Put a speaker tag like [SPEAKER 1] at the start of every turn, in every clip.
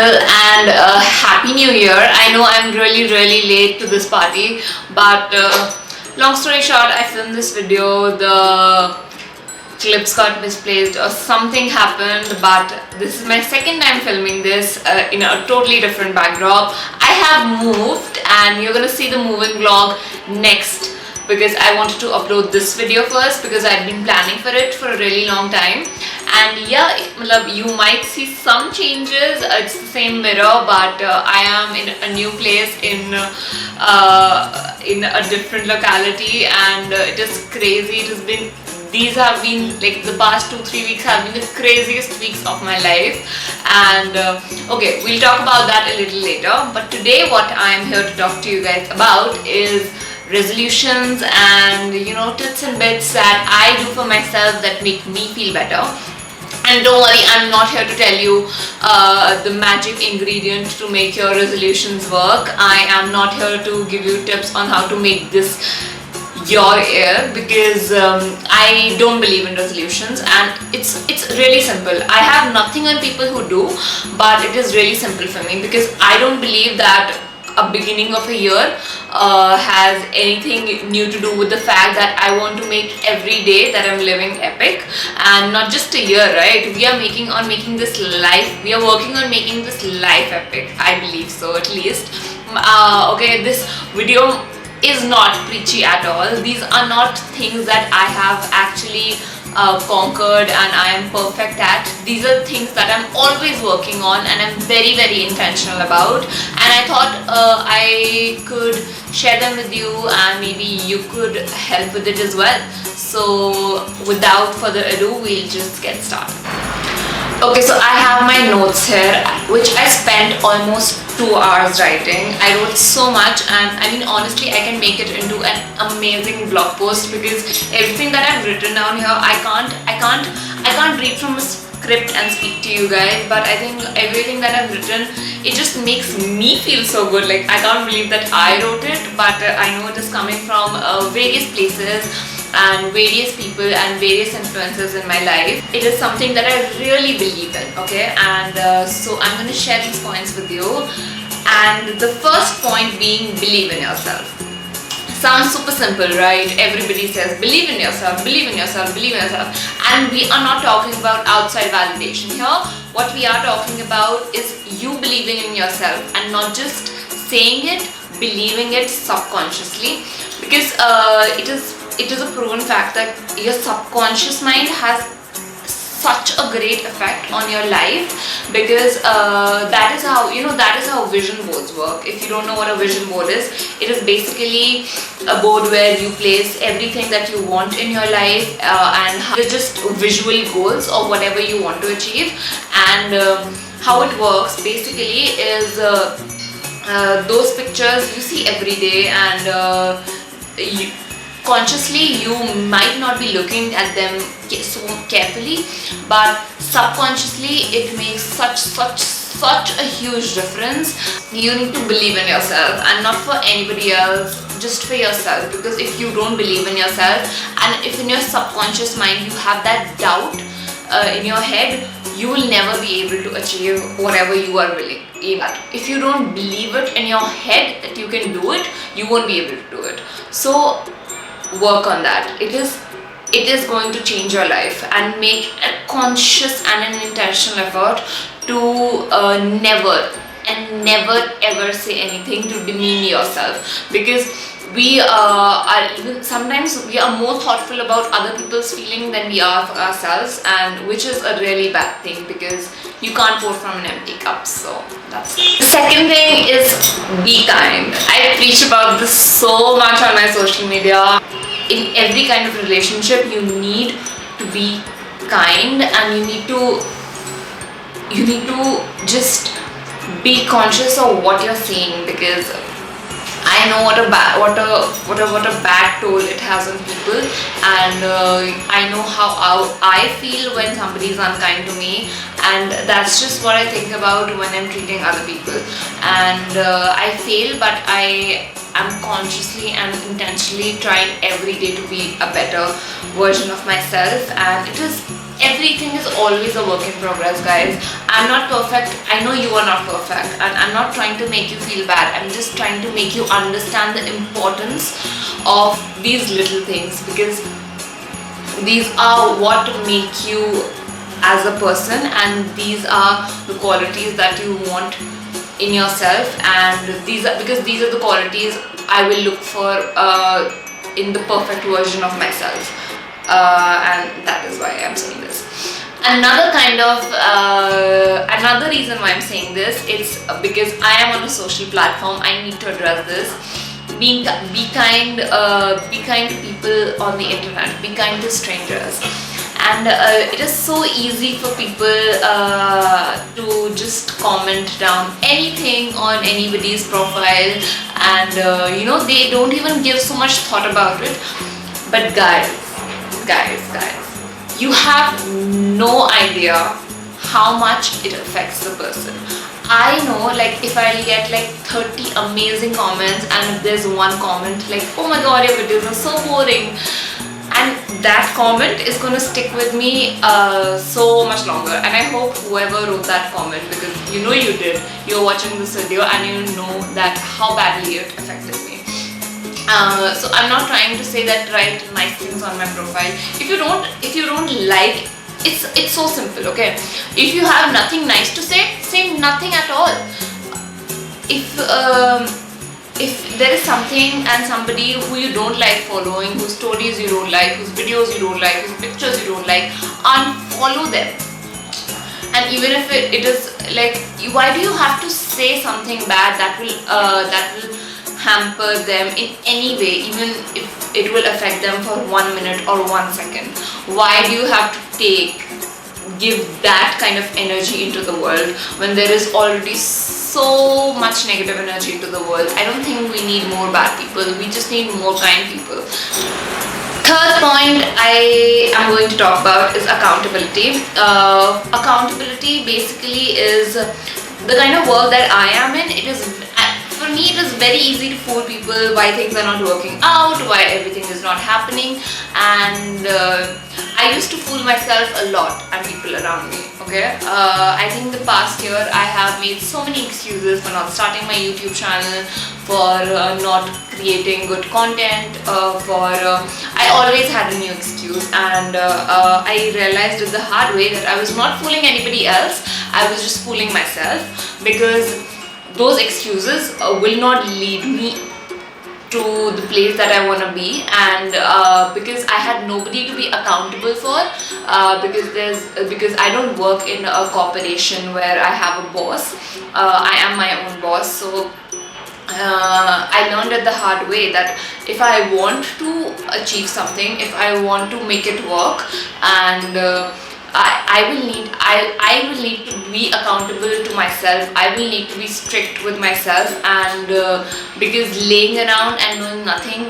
[SPEAKER 1] and Happy New Year. I know I'm really late to this party, but long story short, I filmed this video, the clips got misplaced or something happened, but this is my second time filming this in a totally different backdrop. I have moved and you're gonna see the moving vlog next, because I wanted to upload this video first because I've been planning for it for a really long time. And yeah, you might see some changes. It's the same mirror, but I am in a new place in a different locality, and it is crazy. These have been like the past 2-3 weeks have been the craziest weeks of my life, and okay, we'll talk about that a little later. But today what I'm here to talk to you guys about is resolutions and tips and bits that I do for myself that make me feel better. And don't worry, I'm not here to tell you the magic ingredient to make your resolutions work. I am not here to give you tips on how to make this your year, because I don't believe in resolutions, and it's really simple. I have nothing on people who do, but it is really simple for me because I don't believe that a beginning of a year has anything new to do with the fact that I want to make every day that I'm living epic, and not just a year, right? We are working on making this life epic. I believe so, at least. Okay, this video is not preachy at all. These are not things that I have actually conquered and I am perfect at. These are things that I'm always working on and I'm very intentional about, and I thought I could share them with you and maybe you could help with it as well. So without further ado, we'll just get started. Okay, so I have my notes here, which I spent almost 2 hours writing. I wrote so much, and I mean honestly I can make it into an amazing blog post, because everything that I've written down here, I can't read from a script and speak to you guys, but I think everything that I've written, it just makes me feel so good. Like, I can't believe that I wrote it, but I know it is coming from various places and various people and various influences in my life. It is something that I really believe in, okay? And so I'm going to share these points with you. And the first point being, believe in yourself. Sounds super simple, right? Everybody says believe in yourself, believe in yourself, believe in yourself. And we are not talking about outside validation here. What we are talking about is you believing in yourself, and not just saying it, believing it subconsciously. Because it is a proven fact that your subconscious mind has such a great effect on your life, because that is how vision boards work. If you don't know what a vision board is, it is basically a board where you place everything that you want in your life, and they're just visual goals or whatever you want to achieve. And how it works basically is those pictures you see every day, and consciously you might not be looking at them so carefully, but subconsciously it makes such a huge difference. You need to believe in yourself, and not for anybody else, just for yourself. Because if you don't believe in yourself, and if in your subconscious mind you have that doubt in your head, you will never be able to achieve whatever you are willing. If you don't believe it in your head that you can do it, you won't be able to do it. So work on that. It is going to change your life, and make a conscious and an intentional effort to never ever say anything to demean yourself, because sometimes we are more thoughtful about other people's feeling than we are for ourselves, and which is a really bad thing, because you can't pour from an empty cup. So that's it. The second thing is, be kind. I preach about this so much on my social media. In every kind of relationship, you need to be kind, and you need to just be conscious of what you're saying, because I know what a bad toll it has on people, and I know how I feel when somebody is unkind to me, and that's just what I think about when I'm treating other people. And I fail, but I'm consciously and intentionally trying every day to be a better version of myself, and it is everything is always a work in progress, guys. I'm not perfect. I know you are not perfect, and I'm not trying to make you feel bad. I'm just trying to make you understand the importance of these little things, because these are what make you as a person, and these are the qualities that you want in yourself, and these are the qualities I will look for in the perfect version of myself, and that is why I'm saying this. Another reason why I'm saying this is because I am on a social platform. I need to address this. Be kind to people on the internet. Be kind to strangers. And it is so easy for people to just comment down anything on anybody's profile, and they don't even give so much thought about it. But guys, you have no idea how much it affects the person. I know, like, if I get like 30 amazing comments, and if there's one comment like, oh my god, your videos are so boring, and that comment is going to stick with me so much longer. And I hope whoever wrote that comment, because you know you did, you're watching this video and you know that how badly it affected me. So I'm not trying to say that write nice things on my profile. If you don't like, it's so simple, okay? If you have nothing nice to say nothing at all. If there is something and somebody who you don't like following, whose stories you don't like, whose videos you don't like, whose pictures you don't like, unfollow them. And even if it is like, why do you have to say something bad that will hamper them in any way, even if it will affect them for 1 minute or 1 second? Why do you have to give that kind of energy into the world when there is already so much negative energy into the world? I don't think we need more bad people. We just need more kind people. Third point I am going to talk about is accountability. Accountability basically is the kind of work that I am in. For me, it is very easy to fool people why things are not working out, why everything is not happening, and I used to fool myself a lot and people around me, okay? I think the past year I have made so many excuses for not starting my YouTube channel, for not creating good content, I always had a new excuse, and I realized it the hard way that I was not fooling anybody else, I was just fooling myself, because those excuses will not lead me to the place that I want to be, and because I had nobody to be accountable for, because I don't work in a corporation where I have a boss. I am my own boss, so I learned it the hard way that if I want to achieve something, if I want to make it work, and I will need to be accountable to myself. I will need to be strict with myself, and because laying around and doing nothing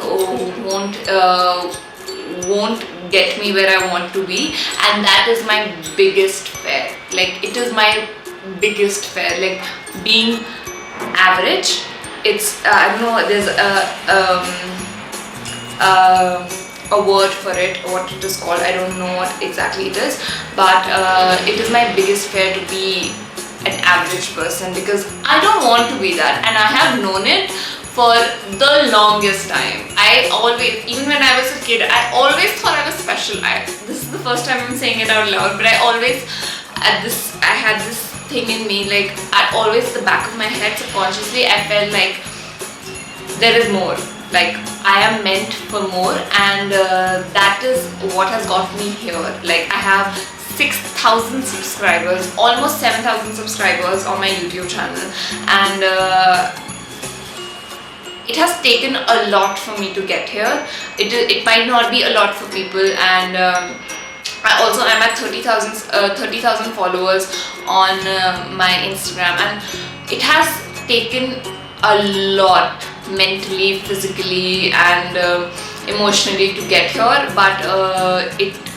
[SPEAKER 1] won't get me where I want to be, and that is my biggest fear. Like, it is my biggest fear. Like, being average. It's I don't know. There's a word for it, what it is called, I don't know what exactly it is, but it is my biggest fear to be an average person, because I don't want to be that, and I have known it for the longest time. I always, even when I was a kid, I always thought I was special. This is the first time I'm saying it out loud, but I had this thing in me, like, at always the back of my head, subconsciously, I felt like there is more. Like, I am meant for more, and that is what has got me here. Like, I have 6,000 subscribers, almost 7,000 subscribers on my YouTube channel, and it has taken a lot for me to get here. It might not be a lot for people, and I'm at 30,000 followers on my Instagram, and it has taken a lot mentally, physically, and emotionally to get here, but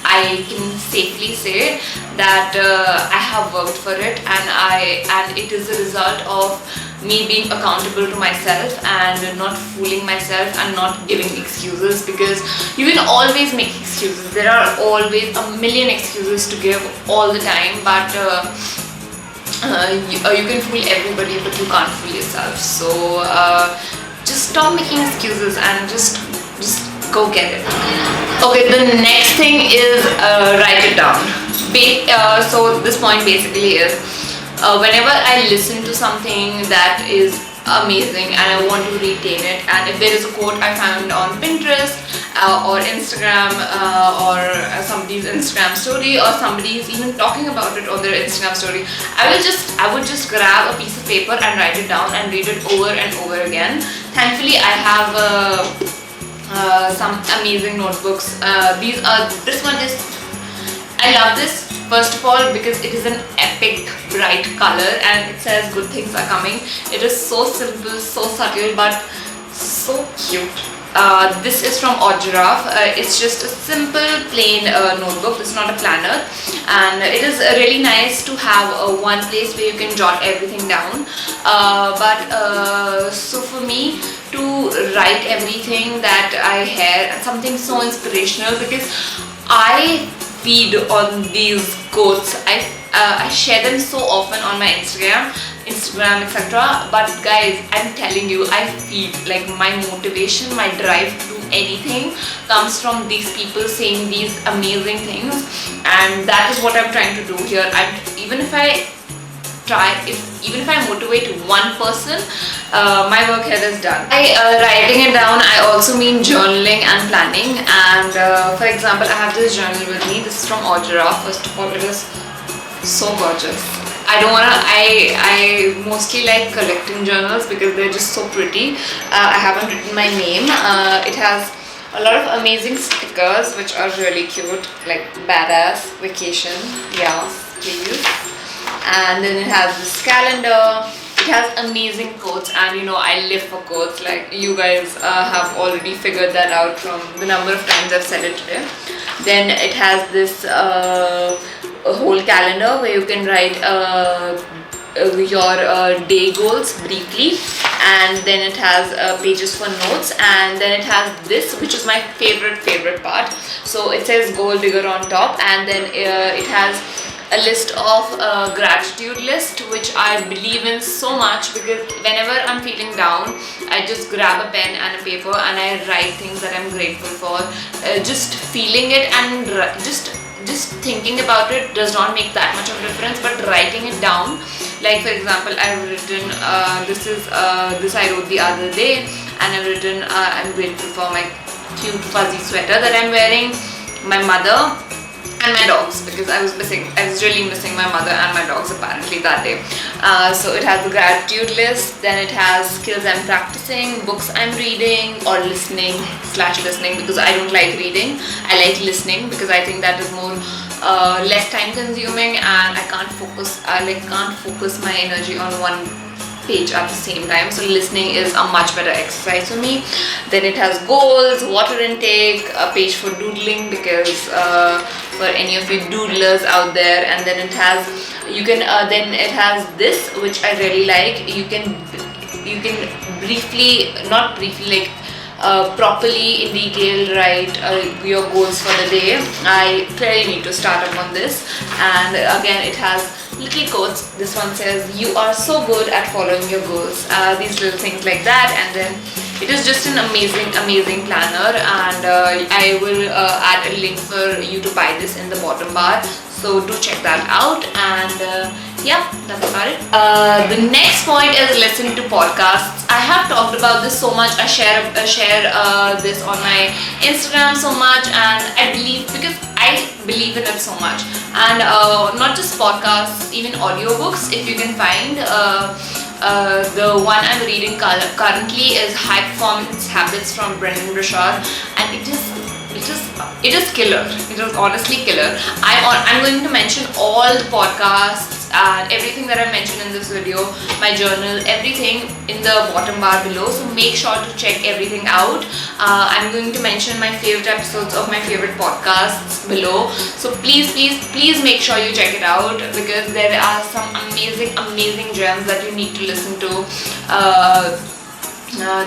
[SPEAKER 1] I can safely say that I have worked for it, and it is a result of me being accountable to myself and not fooling myself and not giving excuses, because you can always make excuses. There are always a million excuses to give all the time, but you can fool everybody, but you can't fool yourself. So just stop making excuses and just go get it. Okay, the next thing is write it down. So this point basically is whenever I listen to something that is amazing and I want to retain it, and if there is a quote I found on Pinterest or Instagram or somebody's Instagram story, or somebody is even talking about it on their Instagram story, I would just grab a piece of paper and write it down and read it over and over again. Thankfully I have some amazing notebooks. This one is, I love this. First of all, because it is an epic bright color and it says good things are coming. It is so simple, so subtle, but so cute. This is from Giraffe. It's just a simple plain notebook. It's not a planner, and it is really nice to have one place where you can jot everything down. So for me to write everything that I hear, and something so inspirational, because I feed on these quotes. I share them so often on my Instagram, etc. But guys, I'm telling you, I feed, like, my motivation, my drive to do anything comes from these people saying these amazing things, and that is what I'm trying to do here. And even if I motivate one person, my work here is done. By writing it down, I also mean journaling and planning. And for example, I have this journal with me. This is from Giraffe. First of all, it is so gorgeous. I mostly like collecting journals because they're just so pretty. I haven't written my name. It has a lot of amazing stickers which are really cute, like badass, vacation, yeah, please. And then it has this calendar. It has amazing quotes, and I live for quotes. Like, you guys have already figured that out from the number of times I've said it today. Then it has this a whole calendar where you can write your day goals briefly, and then it has pages for notes, and then it has this, which is my favorite part. So it says goal digger on top, and then it has a list of gratitude list, which I believe in so much, because whenever I'm feeling down, I just grab a pen and a paper and I write things that I'm grateful for. Just feeling it and just thinking about it does not make that much of a difference, but writing it down, like for example, I've written this I wrote the other day, and I've written I'm grateful for my cute fuzzy sweater that I'm wearing, my mother, and my dogs, because I was really missing my mother and my dogs apparently that day. So it has the gratitude list, then it has skills I'm practicing, books I'm reading or listening, because I don't like reading. I like listening because I think that is more less time consuming, and I can't focus my energy on one page at the same time. So listening is a much better exercise for me. Then it has goals, water intake, a page for doodling, because for any of you doodlers out there. And then it has this, which I really like. You can properly in detail write your goals for the day. I clearly need to start up on this. And again, it has little quotes. This one says, you are so good at following your goals. These little things like that. And then it is just an amazing planner, and I will add a link for you to buy this in the bottom bar, so do check that out. And yeah, that's about it. The next point is listen to podcasts. I have talked about this so much. I share this on my Instagram so much, and I believe in it so much. And not just podcasts, even audiobooks, if you can find. The one I'm reading currently is High Performance Habits from Brendon Show, and it is killer. It is honestly killer. I'm going to mention all the podcasts notes and everything that I mentioned in this video, my journal, everything in the bottom bar below. So make sure to check everything out. I'm going to mention my favorite episodes of my favorite podcasts below. So please make sure you check it out, because there are some amazing gems that you need to listen to.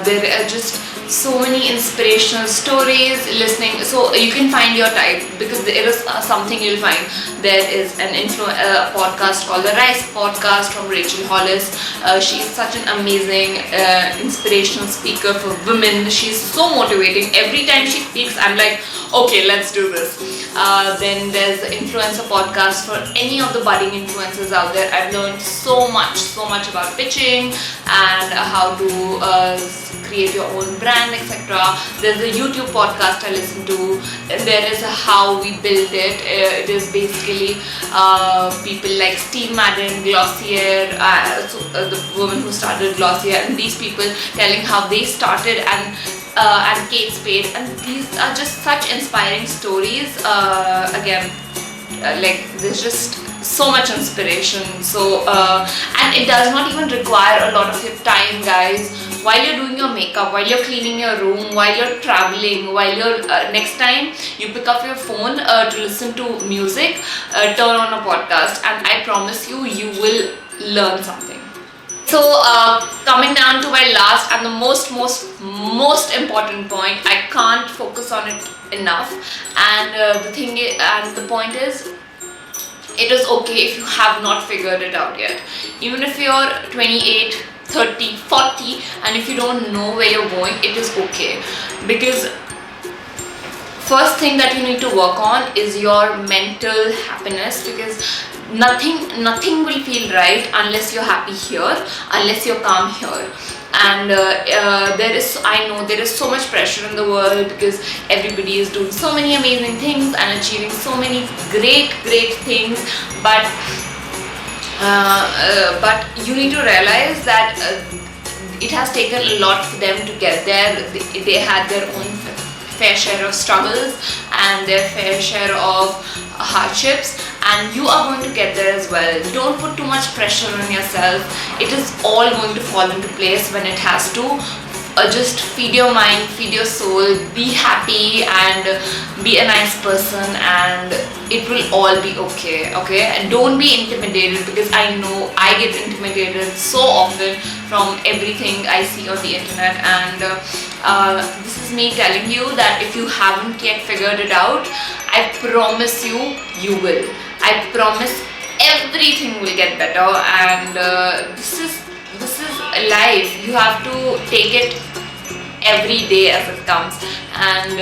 [SPEAKER 1] There are just so many inspirational stories listening, so you can find your type, because there is something you'll find. There is an podcast called the Rice Podcast from Rachel Hollis. She's such an amazing inspirational speaker for women. She's so motivating. Every time she speaks, I'm like, okay, let's do this. Then there's the Influencer Podcast for any of the budding influencers out there. I've learned so much about pitching and how to create your own brand, etc. There's a YouTube podcast I listen to, and there is a How We Build It. It is basically people like Steve Madden, Glossier, the woman who started Glossier, and these people telling how they started, and Kate Spade, and these are just such inspiring stories. Like there's just so much inspiration. So and it does not even require a lot of your time, guys. While you're doing your makeup, while you're cleaning your room, while you're traveling, while you're next time you pick up your phone to listen to music, turn on a podcast, and I promise you will learn something. So coming down to my last and the most important point, I can't focus on it enough, and the point is, it is okay if you have not figured it out yet. Even if you're 28, 30, 40, and if you don't know where you're going, it is okay. Because first thing that you need to work on is your mental happiness, because nothing will feel right unless you're happy here, unless you're calm here. And I know there is so much pressure in the world, because everybody is doing so many amazing things and achieving so many great things, but you need to realize that it has taken a lot for them to get there. They had their own fair share of struggles and their fair share of hardships, and you are going to get there as well. Don't put too much pressure on yourself. It is all going to fall into place when it has to. Just feed your mind, feed your soul, be happy and be a nice person, and it will all be okay. And don't be intimidated, because I know I get intimidated so often from everything I see on the internet, and this is me telling you that if you haven't yet figured it out, I promise you will. I promise everything will get better, and this is life. You have to take it every day as it comes, and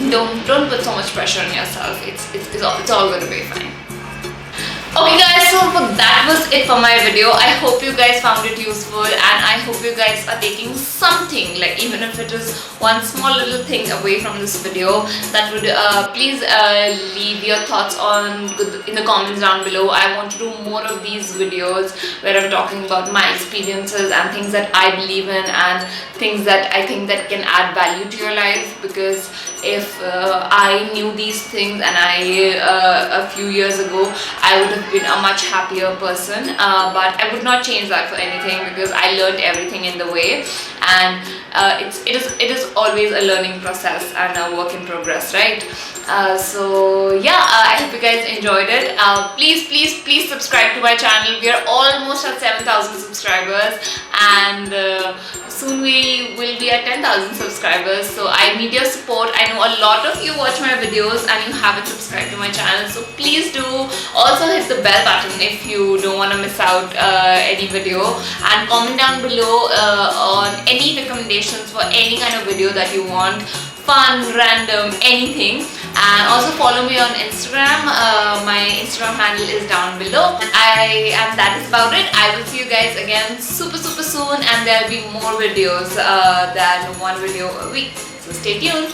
[SPEAKER 1] don't put so much pressure on yourself. It's all going to be fine. Okay guys, so that was it for my video. I hope you guys found it useful, and I hope you guys are taking something, like even if it is one small little thing away from this video. That would please leave your thoughts in the comments down below. I want to do more of these videos where I'm talking about my experiences and things that I believe in and things that I think that can add value to your life, because if I knew these things and a few years ago, I would have been a much happier person, but I would not change that for anything, because I learned everything in the way, and it is always a learning process and a work in progress, right? So yeah, I hope you guys enjoyed it. Please subscribe to my channel. We are almost at 7,000 subscribers, and soon we will be at 10,000 subscribers. So I need your support. I know a lot of you watch my videos and you haven't subscribed to my channel, so please do. Also hit the bell button if you don't want to miss out any video, and comment down below on any recommendations for any kind of video that you want. Fun, random, anything. And also follow me on Instagram. My Instagram handle is down below. And that is about it. I will see you guys again super soon, and there'll be more videos than one video a week. So stay tuned.